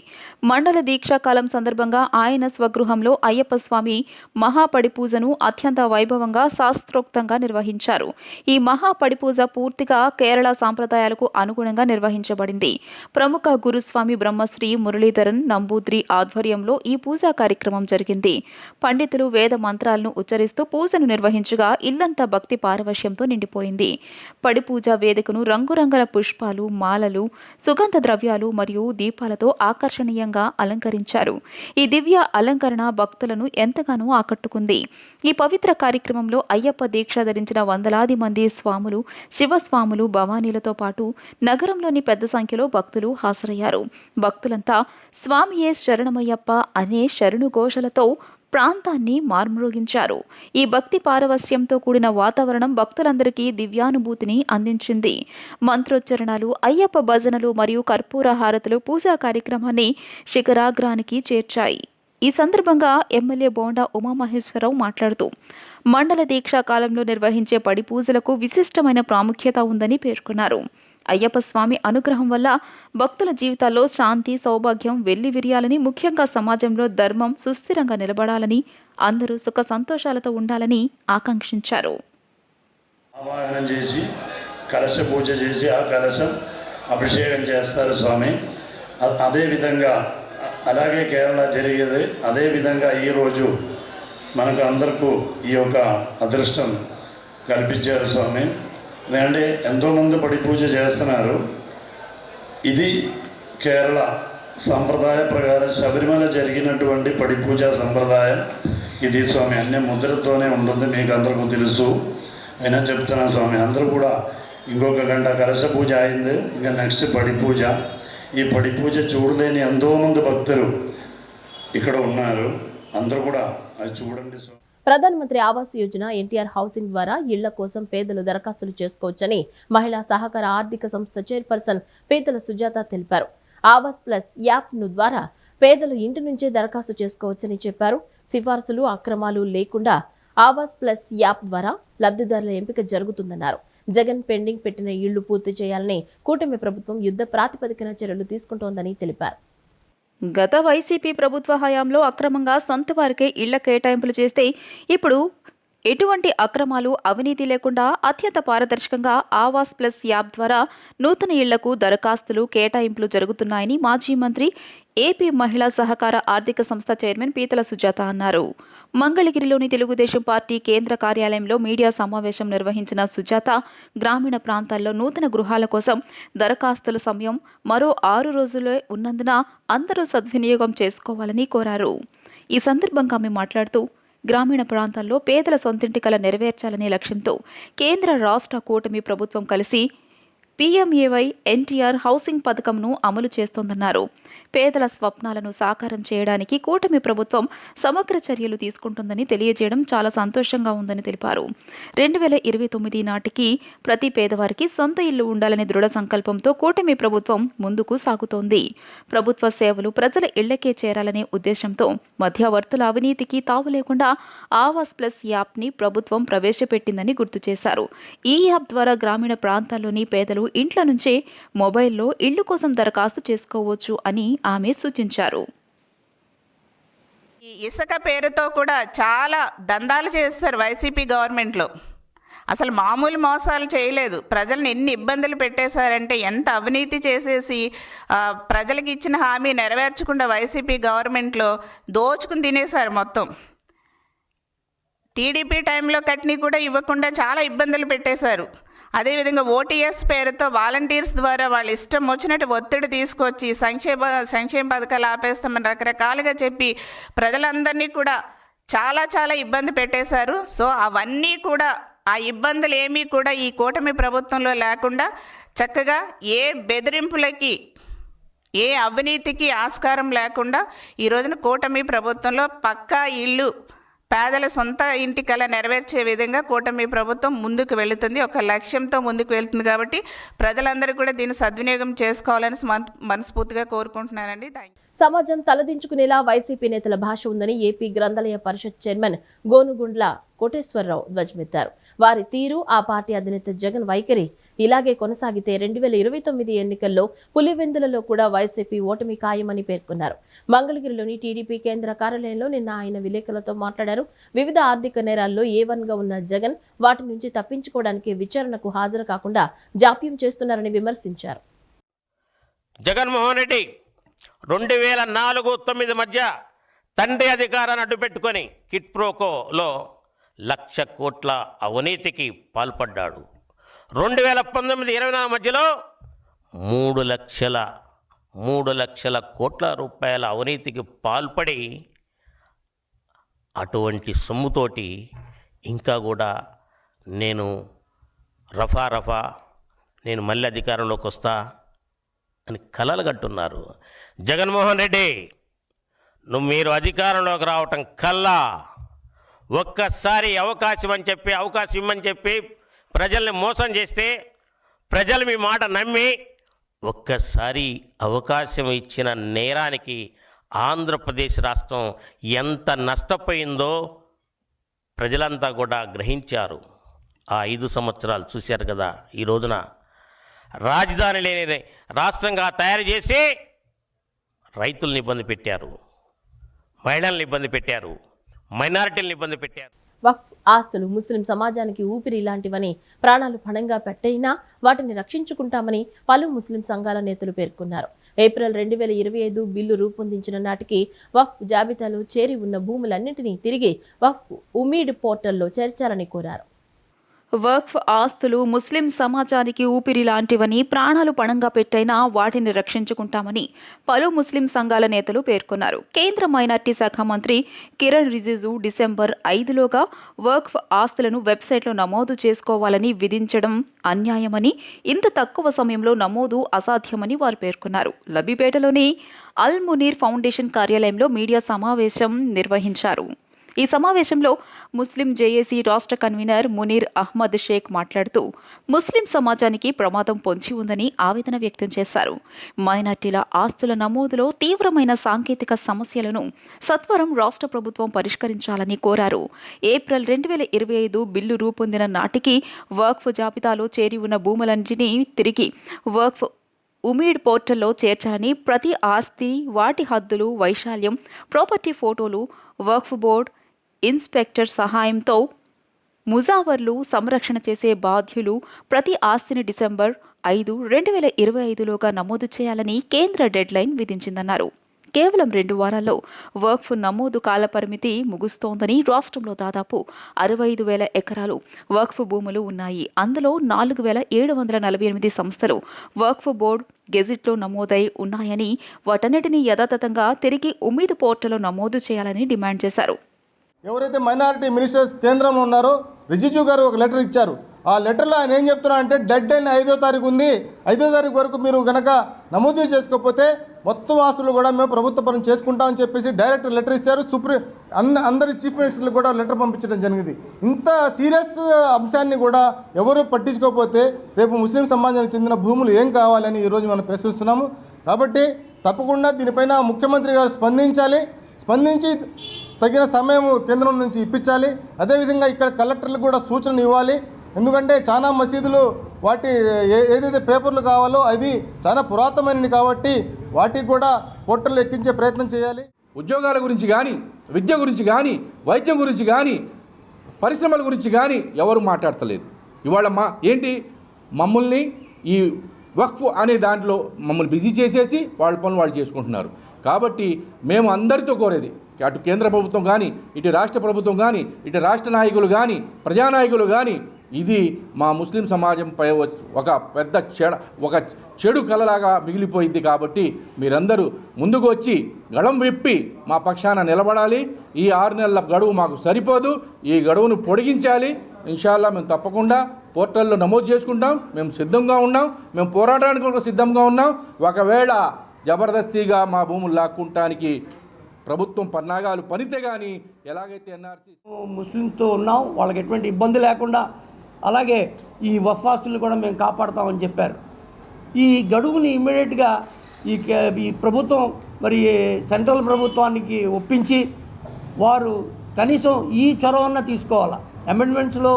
S2: మండల దీక్షాకాలం సందర్భంగా ఆయన స్వగృహంలో అయ్యప్ప స్వామి మహాపడి పూజను అత్యంత వైభవంగా శాస్త్రోక్తంగా నిర్వహించారు. ఈ మహాపడి పూజ పూర్తిగా కేరళ సాంప్రదాయాలకు అనుగుణంగా నిర్వహించబడింది. ప్రముఖ గురుస్వామి బ్రహ్మశ్రీ మురళీధరన్ నంబూద్రి ఆధ్వర్యంలో ఈ పూజా కార్యక్రమం జరిగింది. పండితులు వేద మంత్రాలను ఉచ్చరిస్తూ పూజను నిర్వహించగా ఇల్లంతా భక్తి పారవశ్యంతో నిండిపోయింది. పడిపూజ వేదికను రంగురంగుల పుష్పాలు, మాలలు, సుగంధ ద్రవ్యాలు మరియు దీపాలతో ఆకర్షణీయంగా అలంకరించారు. ఈ దివ్య అలంకరణ భక్తులను ఎంతగానో ఆకట్టుకుంది. ఈ పవిత్ర కార్యక్రమంలో అయ్యప్ప దీక్ష ధరించిన వందలాది మంది స్వాములు, శివస్వాములు, భవానీలతో పాటు నగరంలోని పెద్ద సంఖ్యలో భక్తులు హాజరయ్యారు. భక్తులంతా స్వామియే శరణమయ్యప్ప అనే శరణు ఘోషలతో ప్రాంతాన్ని మార్మోగించారు. ఈ భక్తి పారవస్యంతో కూడిన వాతావరణం భక్తులందరికీ దివ్యానుభూతిని అందించింది. మంత్రోచ్చరణలు, అయ్యప్ప భజనలు మరియు కర్పూర హారతులు పూజా కార్యక్రమాన్ని శిఖరాగ్రానికి చేర్చాయి. ఈ సందర్భంగా ఎమ్మెల్యే బోండా ఉమామహేశ్వరరావు మాట్లాడుతూ మండల దీక్షా కాలంలో నిర్వహించే పడి పూజలకు విశిష్టమైన ప్రాముఖ్యత ఉందని పేర్కొన్నారు. అయ్యప్ప స్వామి అనుగ్రహం వల్ల భక్తుల జీవితాల్లో శాంతి, సౌభాగ్యం వెల్లివిరియాలని, ముఖ్యంగా సమాజంలో ధర్మం సుస్థిరంగా నిలబడాలని, అందరూ సుఖ సంతోషాలతో ఉండాలని ఆకాంక్షించారు.
S8: ఆవాహనం చేసి కలశ పూజ చేసి ఆ కలశం అభిషేకం చేస్తారు స్వామి. అదేవిధంగా అలాగే కేరళ జరిగేది. అదేవిధంగా ఈరోజు మనకు అందరికీ ఈ యొక్క అదృష్టం కల్పించారు స్వామి. ఎందుకంటే ఎంతోమంది పడి పూజ చేస్తున్నారు. ఇది కేరళ సంప్రదాయ ప్రకారం శబరిమల జరిగినటువంటి పడి పూజ సంప్రదాయం ఇది స్వామి. అన్ని ముద్రతోనే ఉంటుంది, మీకు అందరికీ తెలుసు. అయినా చెప్తున్నా స్వామి, అందరూ కూడా ఇంకొక గంట కలశ పూజ అయింది, ఇంకా నెక్స్ట్ పడి పూజ. ఈ పడి పూజ చూడలేని ఎంతోమంది భక్తులు ఇక్కడ ఉన్నారు. అందరూ కూడా అది చూడండి స్వామి.
S1: ప్రధానమంత్రి ఆవాస్ యోజన ఎన్టీఆర్ హౌసింగ్ ద్వారా ఇళ్ల కోసం పేదలు దరఖాస్తులు చేసుకోవచ్చని మహిళా సహకార ఆర్థిక సంస్థ చైర్పర్సన్ పీతల సుజాత తెలిపారు. ఆవాస్ ప్లస్ యాప్ను ద్వారా పేదలు ఇంటి నుంచే దరఖాస్తు చేసుకోవచ్చని చెప్పారు. సిఫార్సులు, అక్రమాలు లేకుండా ఆవాస్ ప్లస్ యాప్ ద్వారా లబ్ధిదారుల ఎంపిక జరుగుతుందన్నారు. జగన్ పెండింగ్ పెట్టిన ఇళ్లు పూర్తి చేయాలని కూటమి ప్రభుత్వం యుద్ధ ప్రాతిపదికన చర్యలు తీసుకుంటోందని తెలిపారు.
S2: గత వైసీపీ ప్రభుత్వ హయాంలో అక్రమంగా సొంత వారికే ఇళ్ల కేటాయింపులు చేస్తే ఇప్పుడు ఎటువంటి అక్రమాలు, అవినీతి లేకుండా అత్యంత పారదర్శకంగా ఆవాస్ ప్లస్ యాప్ ద్వారా నూతన ఇళ్లకు దరఖాస్తులు, కేటాయింపులు జరుగుతున్నాయని మాజీ మంత్రి, ఏపీ మహిళా సహకార ఆర్థిక సంస్థ చైర్మన్ పీతల సుజాత అన్నారు. మంగళగిరిలోని తెలుగుదేశం పార్టీ కేంద్ర కార్యాలయంలో మీడియా సమావేశం నిర్వహించిన సుజాత గ్రామీణ ప్రాంతాల్లో నూతన గృహాల కోసం దరఖాస్తుల సమయం మరో 6 రోజులే ఉన్నందున అందరూ సద్వినియోగం చేసుకోవాలని కోరారు. ఈ సందర్భంగా ఆమె మాట్లాడుతూ గ్రామీణ ప్రాంతాల్లో పేదల సొంతింటి కల నెరవేర్చాలనే లక్ష్యంతో కేంద్ర, రాష్ట్ర కూటమి ప్రభుత్వం కలిసి పీఎంఏవై ఎన్టీఆర్ హౌసింగ్ పథకంను అమలు చేస్తోందన్నారు. పేదల స్వప్నాలను సాకారం చేయడానికి కూటమి ప్రభుత్వం సమగ్ర చర్యలు తీసుకుంటుందని తెలియజేయడం చాలా సంతోషంగా ఉందని తెలిపారు. 2029 నాటికి ప్రతి పేదవారికి సొంత ఇల్లు ఉండాలనే దృఢ సంకల్పంతో కూటమి ప్రభుత్వం ముందుకు సాగుతోంది. ప్రభుత్వ సేవలు ప్రజల ఇళ్లకే చేరాలనే ఉద్దేశంతో మధ్యవర్తుల అవినీతికి తావు లేకుండా ఆవాస్ ప్లస్ యాప్ని ప్రభుత్వం ప్రవేశపెట్టిందని గుర్తు చేశారు. ఈ యాప్ ద్వారా గ్రామీణ ప్రాంతాల్లోని పేదలు ఇంట్ల నుంచే మొబైల్లో ఇళ్లు కోసం దరఖాస్తు చేసుకోవచ్చు అని ఆమె సూచించారు.
S9: ఈ ఇసుక పేరుతో కూడా చాలా దందాలు చేస్తారు వైసీపీ గవర్నమెంట్లో. అసలు మామూలు మోసాలు చేయలేదు. ప్రజల్ని ఎన్ని ఇబ్బందులు పెట్టేశారంటే, ఎంత అవినీతి చేసేసి ప్రజలకు ఇచ్చిన హామీ నెరవేర్చకుండా వైసీపీ గవర్నమెంట్లో దోచుకుని తినేశారు మొత్తం. టీడీపీ టైంలో కట్నీ కూడా ఇవ్వకుండా చాలా ఇబ్బందులు పెట్టేశారు. అదేవిధంగా ఓటీఎస్ పేరుతో వాలంటీర్స్ ద్వారా వాళ్ళ ఇష్టం వచ్చినట్టు ఒత్తిడి తీసుకొచ్చి సంక్షేమ పథకాలు ఆపేస్తామని రకరకాలుగా చెప్పి ప్రజలందరినీ కూడా చాలా ఇబ్బంది పెట్టేశారు. సో అవన్నీ కూడా, ఆ ఇబ్బందులు ఏమీ కూడా ఈ కూటమి ప్రభుత్వంలో లేకుండా చక్కగా ఏ బెదిరింపులకి, ఏ అవినీతికి ఆస్కారం లేకుండా ఈ రోజున కూటమి ప్రభుత్వంలో పక్కా ఇల్లు, పేదల సొంత ఇంటి కల నెరవేర్చే విధంగా కూటమి ప్రభుత్వం ముందుకు వెళుతుంది. ఒక లక్ష్యంతో ముందుకు వెళ్తుంది. కాబట్టి ప్రజలందరూ కూడా దీన్ని సద్వినియోగం చేసుకోవాలని మనస్ఫూర్తిగా కోరుకుంటున్నానండి. Thank you.
S1: సమాజం తలదించుకునేలా వైసీపీ నేతల భాష ఉందని ఏపీ గ్రంథాలయ పరిషత్ చైర్మన్ గోనుగుండ్ల కోటేశ్వరరావు ధ్వజమెత్తారు. వారి తీరు, ఆ పార్టీ అధినేత జగన్ వైఖరి ఇలాగే కొనసాగితే 2029 ఎన్నికల్లో పులివెందులలో కూడా వైసీపీ ఓటమి ఖాయమని పేర్కొన్నారు. మంగళగిరిలోని టీడీపీ కేంద్ర కార్యాలయంలో నిన్న ఆయన విలేకరులతో మాట్లాడారు. వివిధ ఆర్థిక నేరాల్లో A1గా ఉన్న జగన్ వాటి నుంచి తప్పించుకోవడానికి విచారణకు హాజరు కాకుండా జాప్యం చేస్తున్నారని విమర్శించారు.
S10: జగన్మోహన్ రెడ్డి 2004-9 మధ్య తండ్రి అధికారాన్ని అడ్డుపెట్టుకొని కిట్ ప్రోకోలో 1,00,000 కోట్ల అవినీతికి పాల్పడ్డాడు. 2019-24 మధ్యలో 3 లక్షల కోట్ల రూపాయల అవినీతికి పాల్పడి అటువంటి సొమ్ముతోటి ఇంకా కూడా నేను రఫా నేను మళ్ళీ అధికారంలోకి వస్తా అని కలలు కంటున్నారు. జగన్మోహన్ రెడ్డి, మీరు అధికారంలోకి రావటం కల్లా ఒక్కసారి అవకాశం ఇమ్మని చెప్పి ప్రజల్ని మోసం చేస్తే ప్రజలు మీ మాట నమ్మి ఒక్కసారి అవకాశం ఇచ్చిన నేరానికి ఆంధ్రప్రదేశ్ రాష్ట్రం ఎంత నష్టపోయిందో ప్రజలంతా కూడా గ్రహించారు. ఆ 5 సంవత్సరాలు చూశారు కదా. ఈ రోజున రాజధాని లేని రాష్ట్రంగా తయారు చేసి రైతుల్ని ఇబ్బంది పెట్టారు, మహిళల్ని ఇబ్బంది పెట్టారు, మైనారిటీలను ఇబ్బంది పెట్టారు.
S1: వక్ఫ్ ఆస్తులు ముస్లిం సమాజానికి ఊపిరి లాంటివని, ప్రాణాలు పణంగా పెట్టైనా వాటిని రక్షించుకుంటామని పలు ముస్లిం సంఘాల నేతలు పేర్కొన్నారు. ఏప్రిల్ 2025 బిల్లు రూపొందించిన నాటికి వక్ఫ్ జాబితాలో చేరి ఉన్న భూములన్నింటినీ తిరిగి వక్ఫ్ ఉమీడ్ పోర్టల్లో చేర్చాలని కోరారు.
S2: వక్ఫ్ ఆస్తులు ముస్లిం సమాజానికి ఊపిరి లాంటివని, ప్రాణాలు పణంగా పెట్టైనా వాటిని రక్షించుకుంటామని పలు ముస్లిం సంఘాల నేతలు పేర్కొన్నారు. కేంద్ర మైనార్టీ శాఖ మంత్రి కిరణ్ రిజిజు డిసెంబర్ 5లోగా వక్ఫ్ ఆస్తులను వెబ్సైట్లో నమోదు చేసుకోవాలని విధించడం అన్యాయమని, ఇంత తక్కువ సమయంలో నమోదు అసాధ్యమని వారు పేర్కొన్నారు. లబ్బిపేటలోని అల్ మునీర్ ఫౌండేషన్ కార్యాలయంలో మీడియా సమావేశం నిర్వహించారు. ఈ సమావేశంలో ముస్లిం జేఏసీ రాష్ట్ర కన్వీనర్ మునీర్ అహ్మద్ షేక్ మాట్లాడుతూ ముస్లిం సమాజానికి ప్రమాదం పొంచి ఉందని ఆవేదన వ్యక్తం చేశారు. మైనార్టీల ఆస్తుల నమోదులో తీవ్రమైన సాంకేతిక సమస్యలను సత్వరం రాష్ట్ర ప్రభుత్వం పరిష్కరించాలని కోరారు. ఏప్రిల్ 2025 బిల్లు రూపొందిన నాటికి వక్ఫ్ జాబితాలో చేరి ఉన్న భూములన్నింటినీ తిరిగి వక్ఫ్ ఉమీడ్ పోర్టల్లో చేర్చాలని, ప్రతి ఆస్తి, వాటి హద్దులు, వైశాల్యం, ప్రాపర్టీ ఫోటోలు వక్ఫ్ బోర్డ్ ఇన్స్పెక్టర్ సహాయంతో ముజావర్లు సంరక్షణ చేసే బాధ్యులు ప్రతి ఆస్తిని డిసెంబర్ 5, 2025లోగా నమోదు చేయాలని కేంద్ర డెడ్లైన్ విధించిందన్నారు. కేవలం 2 వారాల్లో వక్ఫ్ నమోదు కాలపరిమితి ముగుస్తోందని, రాష్ట్రంలో దాదాపు 65,000 ఎకరాలు వక్ఫ్ భూములు ఉన్నాయి. అందులో 4,748 సంస్థలు వక్ఫ్ బోర్డు గెజిట్లో నమోదై ఉన్నాయని, వాటన్నిటినీ యథాతథంగా తిరిగి ఉమీద్ పోర్టల్లో నమోదు చేయాలని డిమాండ్ చేశారు.
S11: ఎవరైతే మైనారిటీ మినిస్టర్స్ కేంద్రంలో ఉన్నారో రిజిజు గారు ఒక లెటర్ ఇచ్చారు. ఆ లెటర్లో ఆయన ఏం చెప్తున్నారంటే డెడ్ లైన్ 5వ తారీఖు ఉంది, 5వ తారీఖు వరకు మీరు కనుక నమోదు చేసుకోకపోతే మొత్తం ఆస్తులు కూడా మేము ప్రభుత్వ పరం చేసుకుంటామని చెప్పేసి డైరెక్ట్ లెటర్ ఇచ్చారు. అందరి చీఫ్ మినిస్టర్లు కూడా లెటర్ పంపించడం జరిగింది. ఇంత సీరియస్ అంశాన్ని కూడా ఎవరు పట్టించుకోకపోతే రేపు ముస్లిం సమాజానికి చెందిన భూములు ఏం కావాలని ఈరోజు మనం ప్రశ్నిస్తున్నాము. కాబట్టి తప్పకుండా దీనిపైన ముఖ్యమంత్రి గారు స్పందించి తగిన సమయం కేంద్రం నుంచి ఇప్పించాలి. అదేవిధంగా ఇక్కడ కలెక్టర్లకు కూడా సూచనలు ఇవ్వాలి. ఎందుకంటే చాలా మసీదులు వాటి ఏదైతే పేపర్లు కావాలో అవి చాలా పురాతనమైనవి కాబట్టి వాటికి కూడా పోర్టల్ ఎక్కించే ప్రయత్నం చేయాలి.
S12: ఉద్యోగాల గురించి కానీ, విద్య గురించి కానీ, వైద్యం గురించి కానీ, పరిశ్రమల గురించి కానీ ఎవరు మాట్లాడతలేదు. ఇవాళ మమ్మల్ని ఈ వక్ఫ్ అనే దాంట్లో మమ్మల్ని బిజీ చేసేసి వాళ్ళ పనులు వాళ్ళు చేసుకుంటున్నారు. కాబట్టి మేము అందరితో కోరేది, అటు కేంద్ర ప్రభుత్వం కానీ, ఇటు రాష్ట్ర ప్రభుత్వం కానీ, ఇటు రాష్ట్ర నాయకులు కానీ, ప్రజానాయకులు కానీ, ఇది మా ముస్లిం సమాజంపై ఒక పెద్ద చెడు కలలాగా మిగిలిపోయింది. కాబట్టి మీరందరూ ముందుకు వచ్చి గళం విప్పి మా పక్షాన నిలబడాలి. ఈ 6 నెలల గడువు మాకు సరిపోదు, ఈ గడువును పొడిగించాలి. ఇన్షాల్లా మేము తప్పకుండా పోర్టల్లో నమోదు చేసుకుంటాం. మేము సిద్ధంగా ఉన్నాం, మేము పోరాటానికి కూడా సిద్ధంగా ఉన్నాం. ఒకవేళ జబర్దస్తిగా మా భూములు లాక్కుంటానికి ప్రభుత్వం పన్నాగాలు పనితే కానీ ఎలాగైతే ఎన్ఆర్సీ
S13: ముస్లింస్తో ఉన్నాం, వాళ్ళకి ఎటువంటి ఇబ్బంది లేకుండా అలాగే ఈ వఫాస్తులు కూడా మేము కాపాడుతామని చెప్పారు. ఈ గడువుని ఇమ్మీడియట్గా ఈ ప్రభుత్వం మరి సెంట్రల్ ప్రభుత్వానికి ఒప్పించి వారు కనీసం ఈ చొరవన్న తీసుకోవాలి. అమెండ్మెంట్స్లో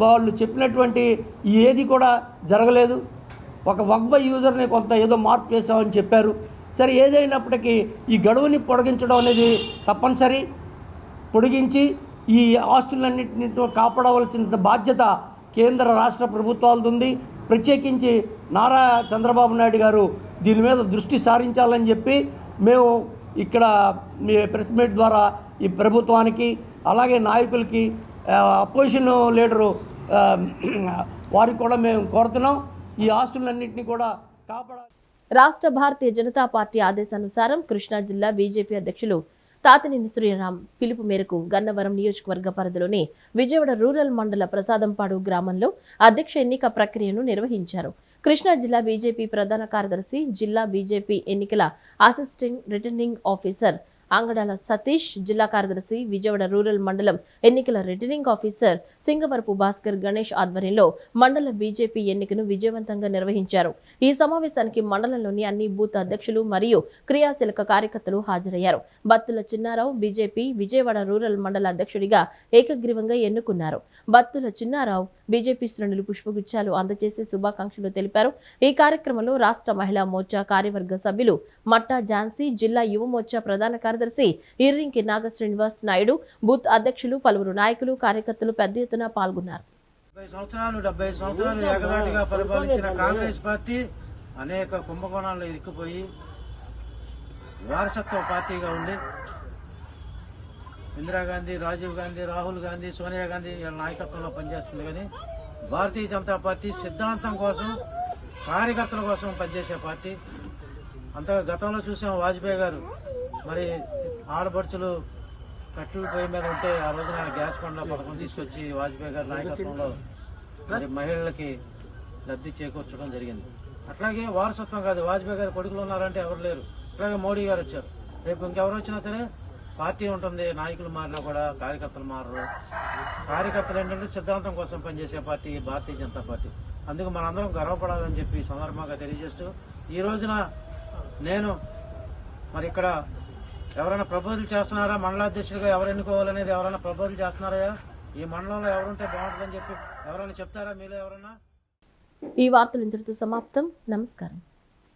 S13: వాళ్ళు చెప్పినటువంటి ఏది కూడా జరగలేదు. ఒక వక్ఫ్ యూజర్ని కొంత ఏదో మార్పు చేసామని చెప్పారు. సరే, ఏదైనప్పటికీ ఈ గడువుని పొడిగించడం అనేది తప్పనిసరి. పొడిగించి ఈ ఆస్తులన్నింటినీ కాపాడవలసిన బాధ్యత కేంద్ర రాష్ట్ర ప్రభుత్వాలది ఉంది. ప్రత్యేకించి నారా చంద్రబాబు నాయుడు గారు దీని మీద దృష్టి సారించాలని చెప్పి మేము ఇక్కడ ప్రెస్ మీట్ ద్వారా ఈ ప్రభుత్వానికి అలాగే నాయకులకి అపోజిషన్ లీడరు వారికి కూడా మేము కోరుతున్నాం ఈ ఆస్తులన్నింటినీ కూడా కాపాడాలి.
S1: రాష్ట్ర భారతీయ జనతా పార్టీ ఆదేశానుసారం కృష్ణా జిల్లా బీజేపీ అధ్యక్షులు తాతినేని శ్రీరామ్ పిలుపు మేరకు గన్నవరం నియోజకవర్గ పరిధిలోని విజయవాడ రూరల్ మండల ప్రసాదంపాడు గ్రామంలో అధ్యక్ష ఎన్నిక ప్రక్రియను నిర్వహించారు. కృష్ణా జిల్లా బీజేపీ ప్రధాన కార్యదర్శి, జిల్లా బీజేపీ ఎన్నికల assistant returning officer Angadala Satish, జిల్లా కార్యదర్శి, విజయవాడ రూరల్ మండలం ఎన్నికల రిటర్నింగ్ ఆఫీసర్ సింగవరపు భాస్కర్ గణేష్ ఆధ్వర్యంలో మండల బీజేపీ ఎన్నికను విజయవంతంగా నిర్వహించారు. ఈ సమావేశానికి మండలంలోని అన్ని బూత్ అధ్యక్షులు మరియు క్రియాశీలక కార్యకర్తలు హాజరయ్యారు. బత్తుల చిన్నారావు బీజేపీ విజయవాడ రూరల్ మండల అధ్యక్షుడిగా ఏకగ్రీవంగా ఎన్నుకున్నారు. బత్తుల చిన్నారావు బీజేపీ శ్రేణులు పుష్పగుచ్చాలు అందజేసి శుభాకాంక్షలు తెలిపారు. ఈ కార్యక్రమంలో రాష్ట్ర మహిళా మోర్చా కార్యవర్గ సభ్యులు మట్టా ఝాన్సీ, జిల్లా యువ మోర్చా ప్రధాన కార్యదర్శి ఇర్రింకి నాగ శ్రీనివాస్ నాయుడు, బూత్ అధ్యక్షులు, పలువురు నాయకులు, కార్యకర్తలు పెద్ద ఎత్తున పాల్గొన్నారు.
S14: 70 సంవత్సరాలు ఏకదాటిగా పరిపాలించిన కాంగ్రెస్ పార్టీ అనేక కుంభకోణాల్లో ఇరుక్కుపోయి వారసత్వ పార్టీగా ఉండి ఇందిరాగాంధీ, రాజీవ్ గాంధీ, రాహుల్ గాంధీ, సోనియా గాంధీ వీళ్ళ నాయకత్వంలో పనిచేస్తుంది. కానీ భారతీయ జనతా పార్టీ సిద్ధాంతం కోసం, కార్యకర్తల కోసం పనిచేసే పార్టీ. అంతగా గతంలో చూసాం వాజ్పేయి గారు మరి ఆడపడుచులు కట్టెల పొయ్యి మీద ఉంటే ఆ రోజున గ్యాస్ బండ్ల పథకం తీసుకొచ్చి వాజ్పేయి గారి నాయకత్వంలో మరి మహిళలకి లబ్ధి చేకూర్చడం జరిగింది. అట్లాగే వారసత్వం కాదు, వాజ్పేయి గారి కొడుకులు ఉన్నారంటే ఎవరు లేరు. అట్లాగే మోడీ గారు వచ్చారు. రేపు ఇంకెవరు వచ్చినా సరే పార్టీ ఉంటుంది, నాయకులు మారినా కూడా కార్యకర్తలు మారరు. కార్యకర్తలు ఏంటంటే సిద్ధాంతం కోసం పనిచేసే పార్టీ భారతీయ జనతా పార్టీ. అందుకు మనందరం గర్వపడాలని చెప్పి సందర్భంగా తెలియజేస్తూ ఈ రోజున నేను మరి ఇక్కడ ఎవరైనా ప్రపోజల్ చేస్తున్నారా, మండలాధ్యక్షుడిగా ఎవరు ఎన్నుకోవాలనేది ఎవరైనా ప్రపోజల్ చేస్తున్నారా, ఈ మండలంలో ఎవరుంటే బాగుంటుందని చెప్పి ఎవరైనా చెప్తారా మీలో ఎవరన్నా?
S1: ఈ వార్తలు ఇంతటితో సమాప్తం. నమస్కారం.